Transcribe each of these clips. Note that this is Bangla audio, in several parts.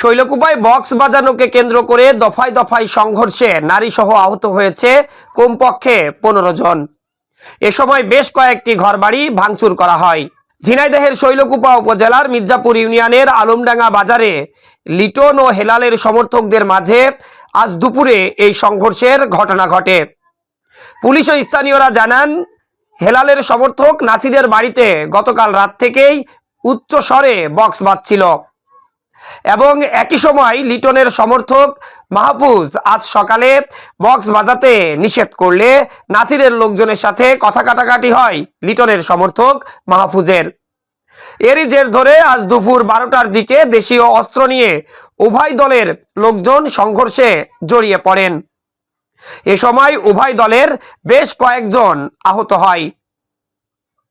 শৈলকুপায় বক্স বাজানোকে কেন্দ্র করে দফায় দফায় সংঘর্ষে নারীসহ আহত হয়েছে কমপক্ষে 15 জন। এ সময় বেশ কয়েকটি ঘরবাড়ি ভাঙচুর করা হয়। ঝিনাইদহের শৈলকুপা উপজেলার মির্জাপুর ইউনিয়নের আলমডাঙ্গা বাজারে লিটন ও হেলালের সমর্থকদের মাঝে আজ দুপুরে এই সংঘর্ষের ঘটনা ঘটে। পুলিশ ও স্থানীয়রা জানান, হেলালের সমর্থক নাসিরের বাড়িতে গতকাল রাত থেকেই উচ্চ স্বরে বক্স বাজছিল এবং একই সময় লিটনের সমর্থক মাহফুজ আজ সকালে বক্স বাজাতে নিষেধ করলে নাসিরের লোকজনের সাথে কথা কাটাকাটি হয় লিটনের সমর্থক মাহফুজের। এরই জের ধরে আজ দুপুর 12টার দিকে দেশীয় অস্ত্র নিয়ে উভয় দলের লোকজন সংঘর্ষে জড়িয়ে পড়েন। এ সময় উভয় দলের বেশ কয়েকজন আহত হয়।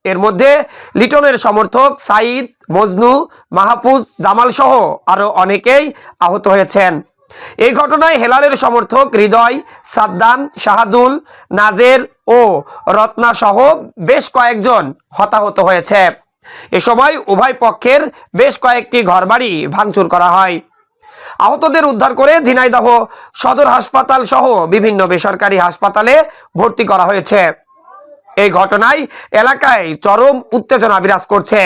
এর মধ্যে লিটনের সমর্থক সাইদ, মজনু, মাহফুজ, জামাল সহ আরো অনেকেই আহত হয়েছেন। এই ঘটনায় হেলালের সমর্থক হৃদয়, সাদ্দাম, শাহাদুল, নাজের ও রত্না সহ বেশ কয়েকজন হতাহত হয়েছে। এ সময় উভয় পক্ষের বেশ কয়েকটি ঘরবাড়ি ভাঙচুর করা হয়। আহতদের উদ্ধার করে ঝিনাইদহ সদর হাসপাতাল সহ বিভিন্ন বেসরকারি হাসপাতালে ভর্তি করা হয়েছে। এই ঘটনায় এলাকায় চরম উত্তেজনা বিরাজ করছে।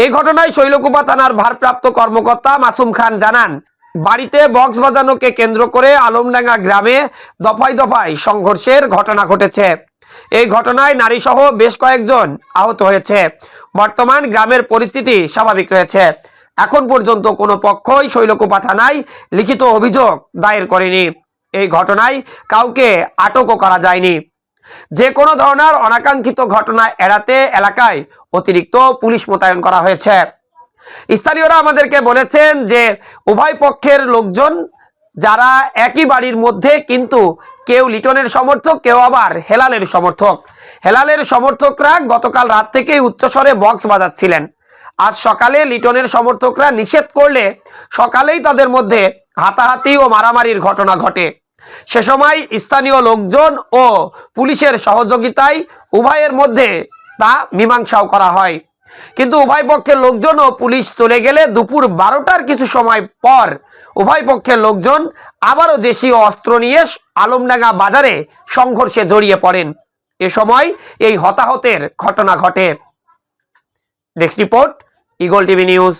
এই ঘটনায় শৈলকুপা থানার ভারপ্রাপ্ত কর্মকর্তা মাসুম খান জানান, বাড়িতে বক্স বাজানোকে কেন্দ্র করে আলমডাঙ্গা গ্রামে দফায় দফায় সংঘর্ষের ঘটনা ঘটেছে। এই ঘটনায় নারী সহ বেশ কয়েকজন আহত হয়েছে। বর্তমান গ্রামের পরিস্থিতি স্বাভাবিক রয়েছে। এখন পর্যন্ত কোনো পক্ষই শৈলকুপা থানায় লিখিত অভিযোগ দায়ের করেনি। এই ঘটনায় কাউকে আটকও করা যায়নি। যে কোনো ধরনের অনাকাঙ্ক্ষিত ঘটনা এড়াতে এলাকায় অতিরিক্ত পুলিশ মোতায়েন করা হয়েছে। স্থানীয়রা আমাদেরকে বলেছেন যে উভয় পক্ষের লোকজন যারা একই বাড়ির মধ্যে, কিন্তু কেউ লিটনের সমর্থক, কেউ আবার হেলালের সমর্থক। হেলালের সমর্থকরা গতকাল রাত থেকেই উচ্চস্বরে বক্স বাজাচ্ছিলেন। আজ সকালে লিটনের সমর্থকরা নিষেধ করলে সকালেই তাদের মধ্যে হাতাহাতি ও মারামারির ঘটনা ঘটে। সে সময় স্থানীয় লোকজন ও পুলিশের সহযোগিতায় উভয়ের মধ্যে তা মীমাংসাও করা হয়। কিন্তু উভয় পক্ষের লোকজন ও পুলিশ চলে গেলে দুপুর 12টার কিছু সময় পর উভয় পক্ষের লোকজন আবারও দেশীয় অস্ত্র নিয়ে আলমডাঙ্গা বাজারে সংঘর্ষে জড়িয়ে পড়েন। এ সময় এই হতাহতের ঘটনা ঘটে। Desk report, eagle TV news.